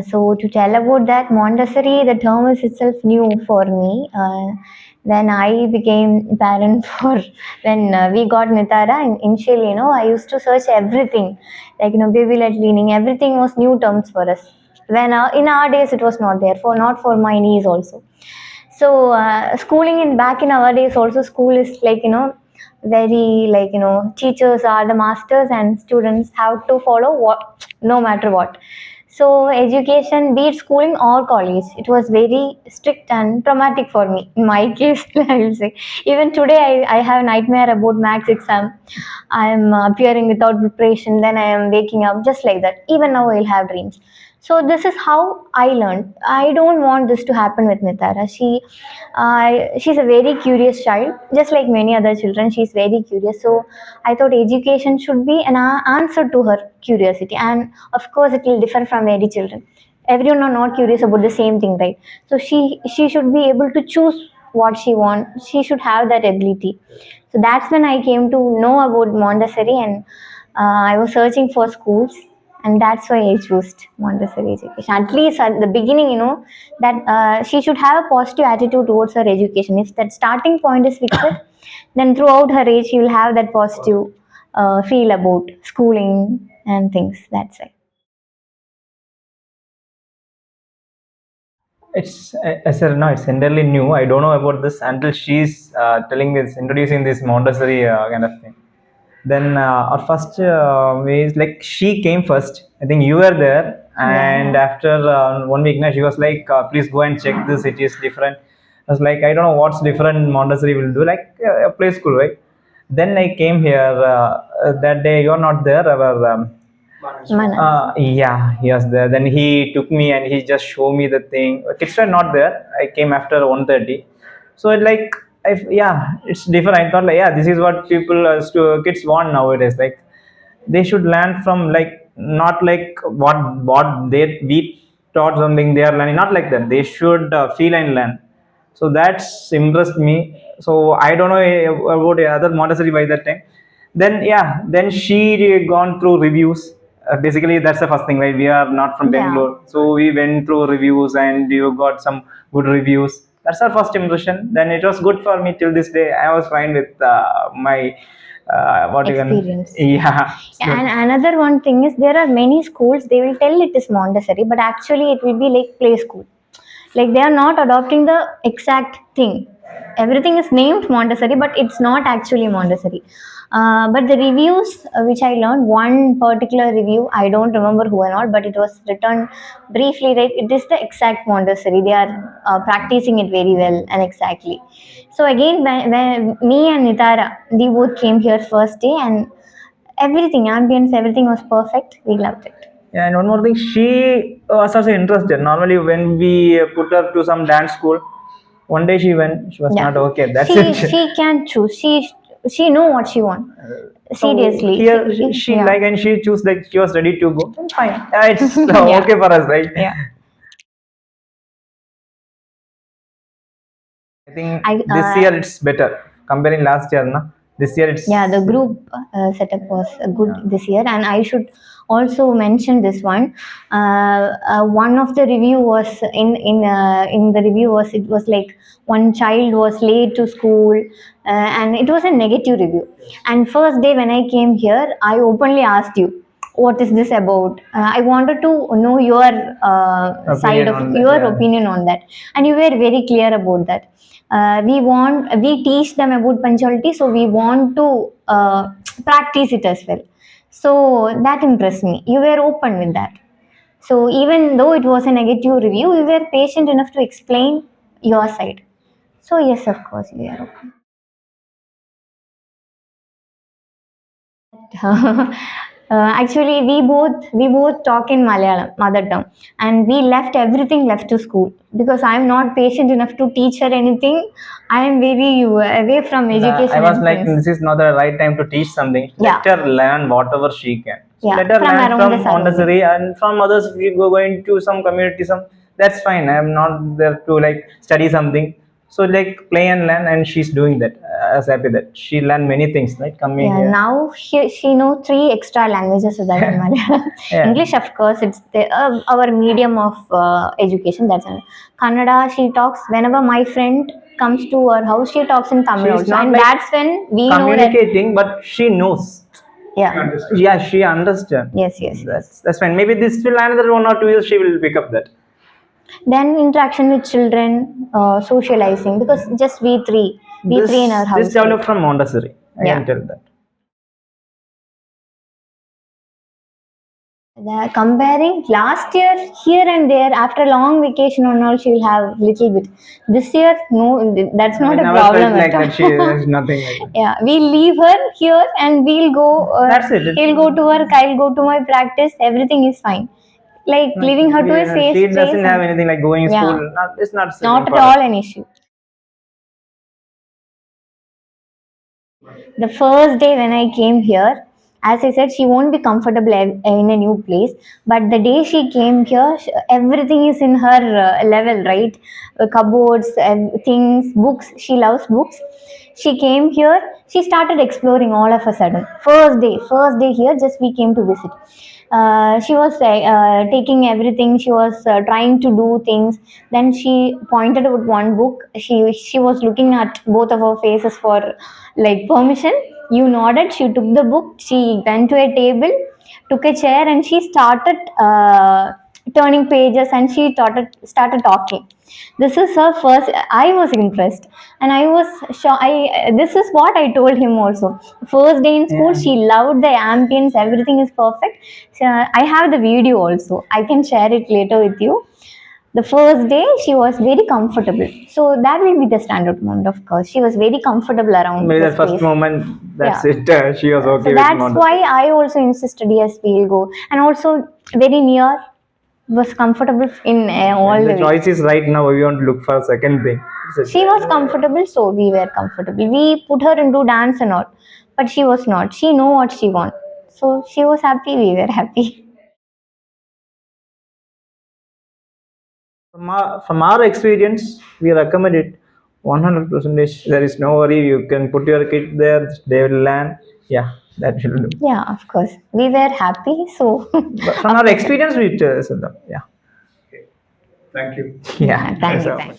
So to tell about that, Montessori, the term is itself new for me. When I became parent for when we got Nitara, initially, I used to search everything, like baby led weaning, everything was new terms for us. When in our days it was not there for not for my niece also. So schooling in back in our days also school is like very like teachers are the masters and students have to follow what no matter what. So education, be it schooling or college, it was very strict and traumatic for me. In my case, I will say. Even today, I have nightmare about maths exam. I am appearing without preparation, then I am waking up just like that. Even now, I'll have dreams. So this is how I learned. I don't want this to happen with Nitara. She's a very curious child, just like many other children. She's very curious. So I thought education should be an answer to her curiosity, and of course, it will differ from every children. Everyone are not curious about the same thing, right? So she should be able to choose what she wants. She should have that ability. So that's when I came to know about Montessori, and I was searching for schools, and that's why I chose Montessori education. At least at the beginning, that she should have a positive attitude towards her education. If that starting point is fixed, then throughout her age, she will have that positive feel about schooling and things. That's it. It's I said no, it's entirely new. I don't know about this until she's telling this, introducing this Montessori kind of thing. Then our first is like she came first. I think you were there, and Yeah. after 1 week, now she was like, "Please go and check this. It is different." I was like, "I don't know what's different. Montessori will do like a play school, right?" Then I came here. That day you're not there. Our Manas. yeah, he was there. Then he took me and he just showed me the thing. Kids were not there. I came after 1:30. So it like, yeah, it's different. I thought like, yeah, this is what people, kids want nowadays. Like, they should learn from like not like what they we taught something they are learning. Not like that. They should feel and learn. So that's impressed me. So I don't know about other Montessori by that time. Then yeah, then she gone through reviews. Basically, that's the first thing, right? We are not from Yeah. Bangalore, so we went through reviews and you got some good reviews. That's our first impression. Then it was good for me till this day. I was fine with my what you can, Experience. yeah, it's Yeah, good. and another one thing is there are many schools they will tell it is Montessori, but actually it will be like play school. Like they are not adopting the exact thing. Everything is named Montessori, but it's not actually Montessori. But the reviews which I learned, one particular review, I don't remember who and all, but it was written briefly, right? It is the exact Montessori. They are practicing it very well and exactly. So again, when me and Nitara, we both came here first day, and everything, ambience, everything was perfect. We loved it. Yeah, and one more thing, she was also interested. Normally, when we put her to some dance school, one day she went, she was Yeah, not okay. That's it. she can choose. She know what she want. So Seriously, here she yeah, like and she choose like she was ready to go. Then fine. Yeah, it's yeah, okay for us, right? yeah. I think I this year it's better comparing last year, na? This year Yeah, the it's group setup was good yeah. this year, and I should also mention this one. One of the review was in the review was it was like one child was late to school, and it was a negative review. And first day when I came here, I openly asked you, what is this about? I wanted to know your side Opinion of on that. your Yeah. opinion on that, and you were very clear about that. We teach them about punctuality, so we want to practice it as well. So that impressed me. You were open with that. So even though it was a negative review, you were patient enough to explain your side. So yes, of course, you are open. Actually, we both talk in Malayalam, mother tongue, and we left everything left to school because I'm not patient enough to teach her anything. I am very away from I education was and like, things. this is not the right time to teach something. Yeah, Let her learn whatever she can. So yeah, let her from learn around the from surrounding. Montessori and from others. If you go going to some community, some, that's fine. I am not there to like study something. So like play and learn, and she's doing that. I was happy that she learned many things, right? Coming Yeah, here. now she knows 3 extra languages other than Malayalam. Yeah. English, of course, it's our medium of education. That's Kannada. She talks whenever my friend comes to her house. She talks in Tamil She's also, not and like that's when we know that. communicating, but she knows. Yeah. Yeah, she understands. Yes. That's fine. Maybe this will another 1 or 2 years she will pick up that. Then interaction with children, socializing, because just we three in our house. This developed from Montessori. I Yeah. can tell that. Comparing last year here and there, after a long vacation and all, she will have little bit. This year, no, that's not I a never problem felt like at all. that. There's nothing like that. Yeah, we'll leave her here and we'll go. That's it. He'll go to work. I'll go to my practice. Everything is fine. Like leaving her to a safe She place. doesn't have anything like going to Yeah. school. It's not Not for at her. all an issue. The first day when I came here, as I said, she won't be comfortable in a new place. But the day she came here, everything is in her level, right? Cupboards, things, books. She loves books. She came here. She started exploring all of a sudden. First day here, just we came to visit. She was taking everything. She was trying to do things. Then she pointed out one book. She was looking at both of our faces for like permission. You nodded. She took the book. She went to a table, took a chair, and she started turning pages. And she started talking. This is her first. I was impressed, and I was sure. This is what I told him also. First day in school, Yeah. she loved the ambience. Everything is perfect. So, I have the video also. I can share it later with you. The first day, she was very comfortable. So that will be the standard moment, of course. She was very comfortable around Maybe the that first space. moment, that's Yeah. it. She was okay So with that's Montessori. why I also insisted, yes, we'll go. And also very near, was comfortable in all When the the way. choice is right now, we won't look for a second thing. She was comfortable, so we were comfortable. We put her into dance and all, but she was not. She know what she want, so she was happy. We were happy. From our experience, we recommend it 100%. There is no worry. You can put your kid there, they will learn. Yeah, that will do. Yeah, of course, we were happy. So But from our experience, we said them. Yeah. Thank you. Yeah. thank you. so much.